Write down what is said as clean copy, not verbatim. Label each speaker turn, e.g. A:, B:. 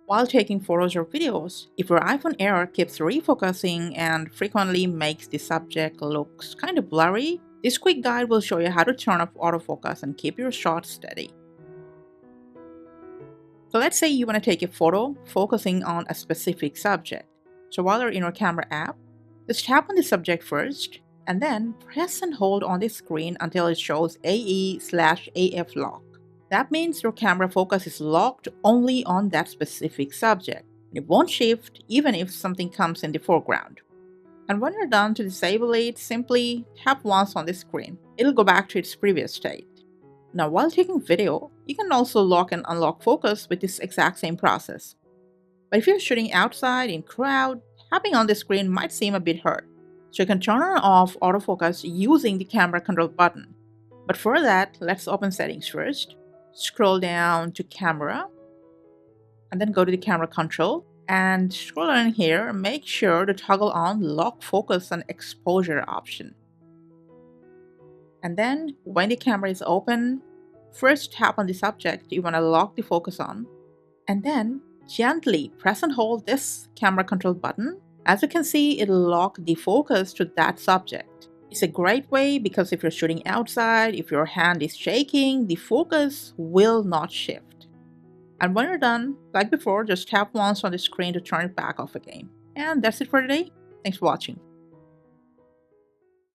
A: While taking photos or videos, if your iPhone Air keeps refocusing and frequently makes the subject looks kind of blurry, this quick guide will show you how to turn off autofocus and keep your shot steady. So let's say you want to take a photo focusing on a specific subject. So while you're in your camera app, just tap on the subject first and then press and hold on the screen until it shows AE/AF lock. That means your camera focus is locked only on that specific subject. It won't shift even if something comes in the foreground. And when you're done to disable it, simply tap once on the screen. It'll go back to its previous state. Now, while taking video, you can also lock and unlock focus with this exact same process. But if you're shooting outside in crowd, tapping on the screen might seem a bit hard. So you can turn on off autofocus using the camera control button. But for that, let's open settings first. Scroll down to camera and then go to the camera control and scroll down here and make sure to toggle on lock focus and exposure option. And then when the camera is open, first tap on the subject you want to lock the focus on and then gently press and hold this camera control button. As you can see, it'll lock the focus to that subject. It's a great way because if you're shooting outside, if your hand is shaking, the focus will not shift. And when you're done, like before, just tap once on the screen to turn it back off again. And that's it for today. Thanks for watching.